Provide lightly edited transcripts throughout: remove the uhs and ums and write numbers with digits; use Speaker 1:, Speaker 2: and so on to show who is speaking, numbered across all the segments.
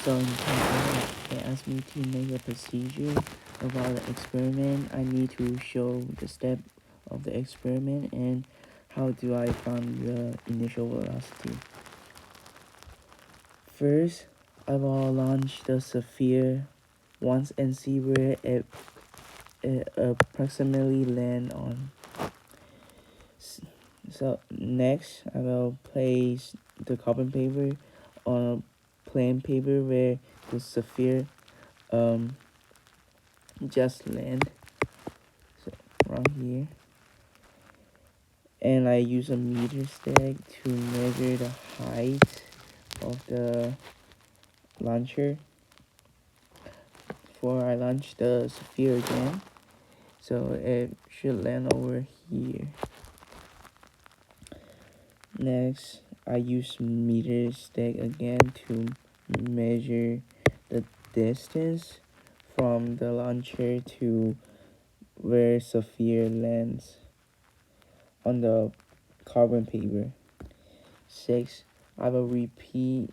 Speaker 1: So in part they asked me to make a procedure about the experiment. I need to show the step of the experiment and how do I find the initial velocity. First, I will launch the sphere once and see where it approximately land on. So next, I will place the carbon paper on a plain paper where the sphere just land. So around here, and I use a meter stick to measure the height of the launcher before I launch the sphere again. So it should land over here. Next, I use meter stick again to measure the distance from the launcher to where sphere lands on the carbon paper. 6. I will repeat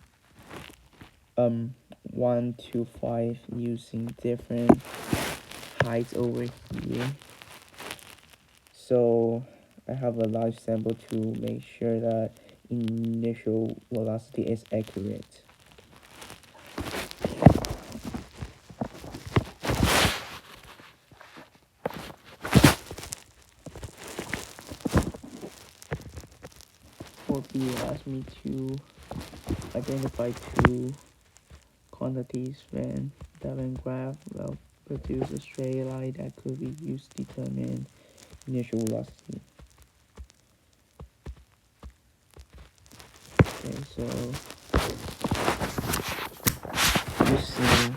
Speaker 1: 1 to 5 using different heights over here. So I have a large sample to make sure that initial velocity is accurate. For B, asked me to identify two quantities when graph will produce a straight line that could be used to determine initial velocity. Okay, so using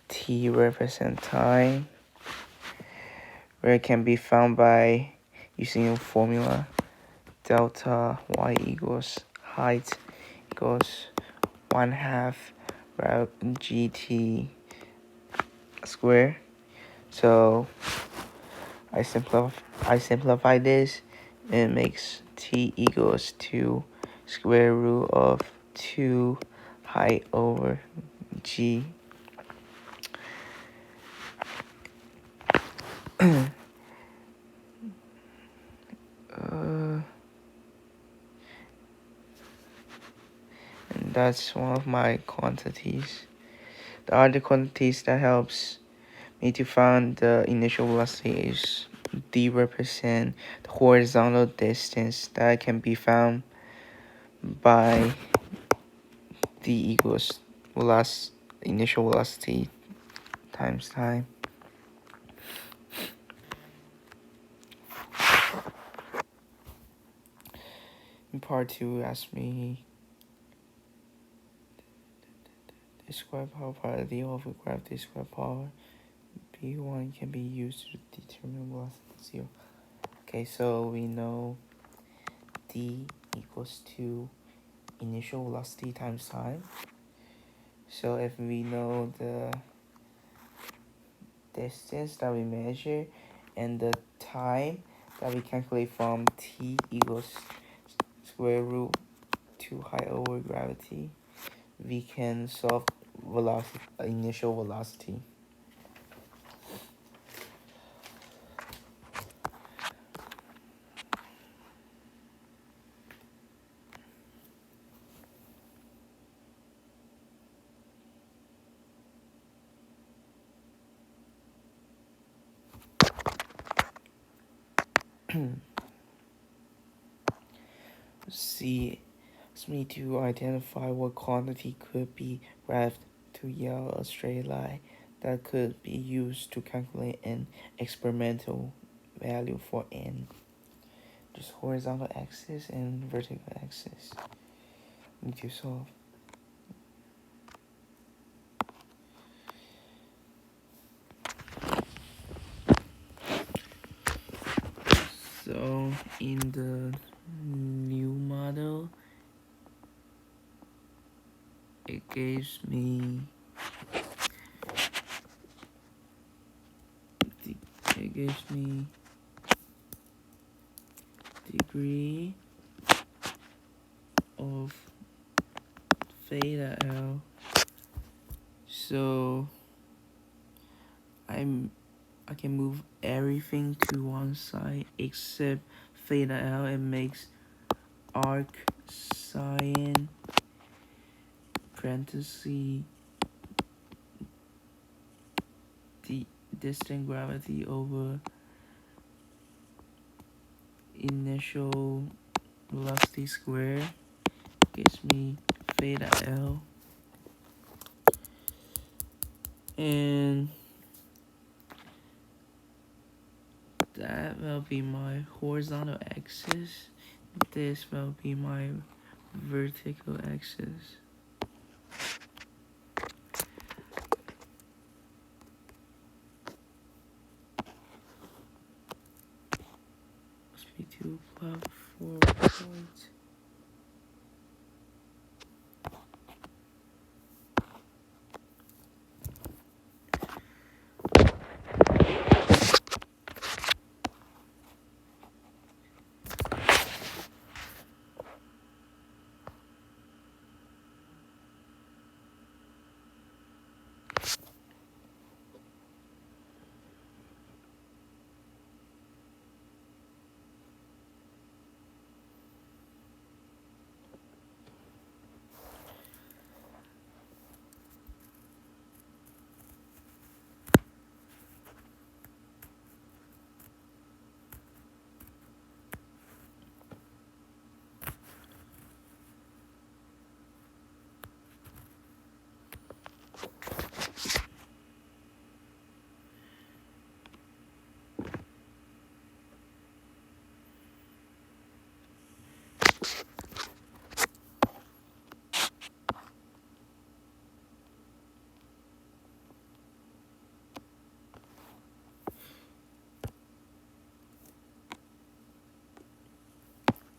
Speaker 1: t represent time, where it can be found by using a formula delta y equals height equals 1/2 gt square. So I simplify this, and it makes t equals 2 square root of 2 height over g. And that's one of my quantities. The other quantities that helps me to find the initial velocity is d represent the horizontal distance that can be found by d equals initial velocity times time. In part 2, ask me describe how probability of a graph describe power p1 can be used to determine velocity 0. Okay, so we know d equals to initial velocity times time. So if we know the distance that we measure and the time that we calculate from t equals square root 2 height over gravity, we can solve initial velocity. C asks me to identify what quantity could be graphed to yield a straight line that could be used to calculate an experimental value for n. Just horizontal axis and vertical axis. Need to solve. So in the new model, it gives me degree of theta L So I'm I can move everything to one side except theta L. It makes arc sine parenthesis the distant gravity over initial velocity square gives me theta L, and that will be my horizontal axis. This will be my vertical axis. Must be 2 plus 4 points.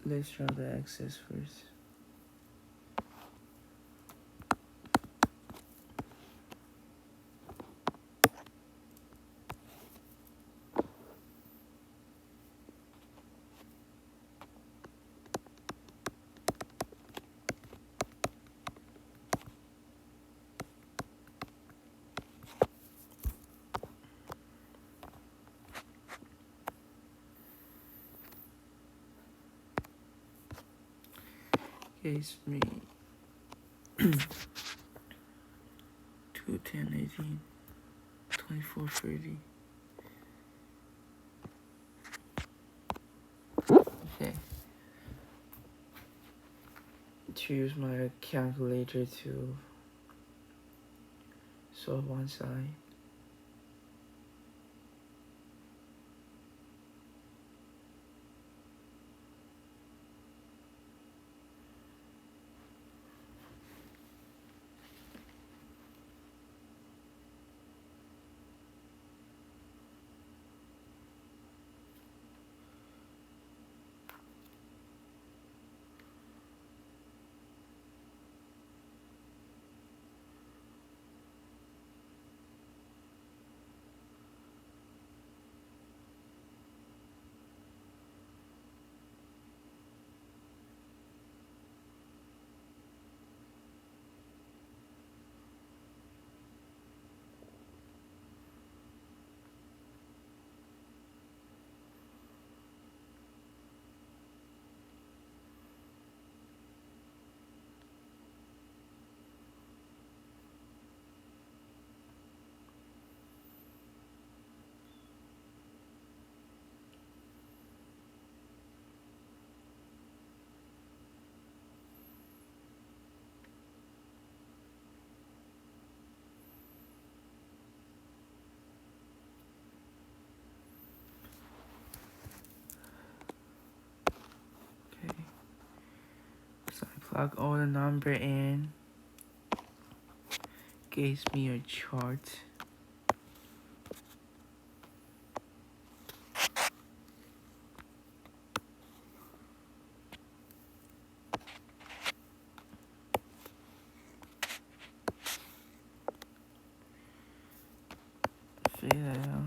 Speaker 1: Let's draw the axis first. Gives me 2, 10, 18, 24, 30. Okay. To use my calculator to solve one side. Okay. So I plug all the number in. Gives me a chart. Theta L.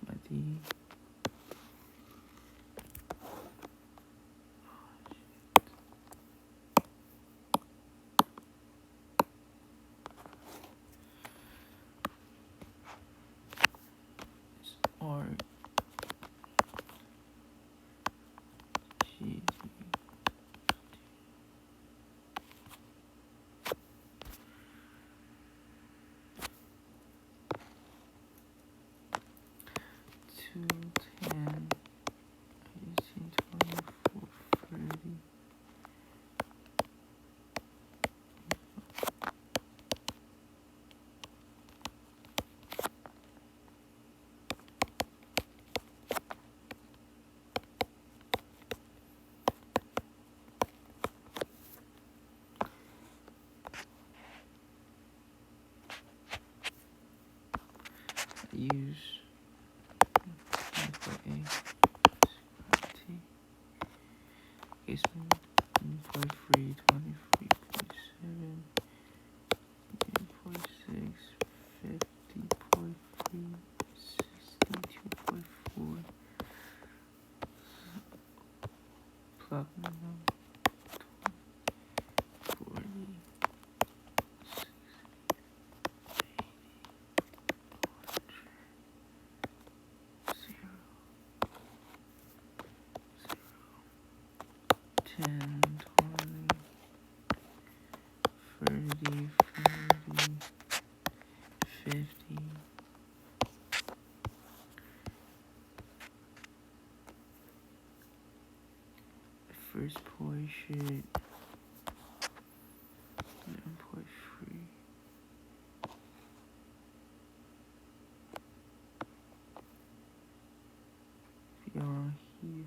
Speaker 1: My D. use input A T basement 1.3 23.7 8.6 50.3 62.4 plug number 40 10 20 30 40 50 first portion 11.3 beyond here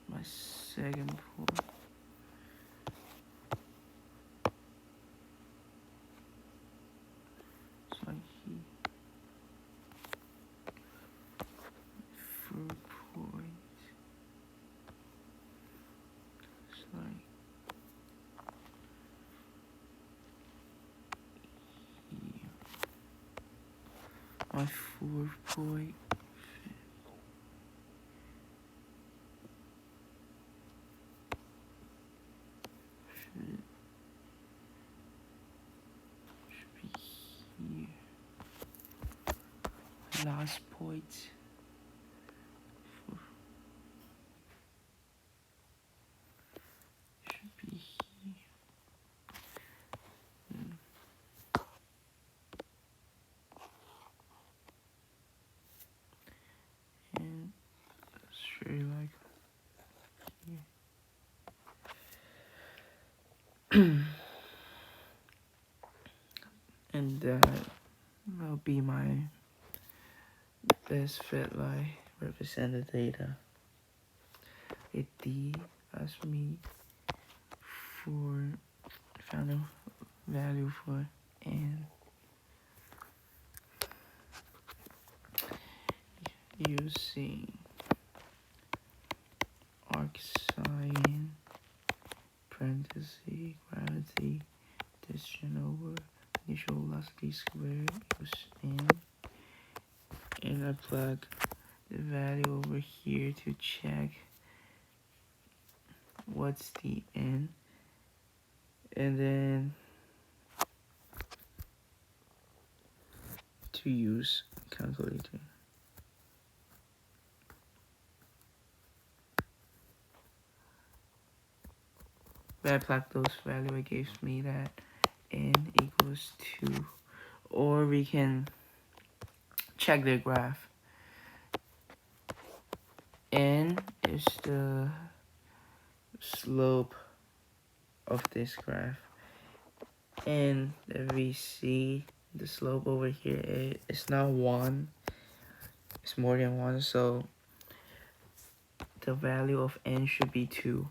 Speaker 1: my second point it's like here third point it's like here my fourth point should be here last point should be here and straight like here and that will be my best fit lie represent the data with D as me for final value for N using arc sine parenthesis gravity distance over initial velocity squared equals N and I plug the value over here to check what's the N and then to use calculator. When I plug those values, it gives me that N equals 2. Or we can check the graph. N is the slope of this graph. And then we see the slope over here. It's not 1. It's more than 1. So the value of N should be 2.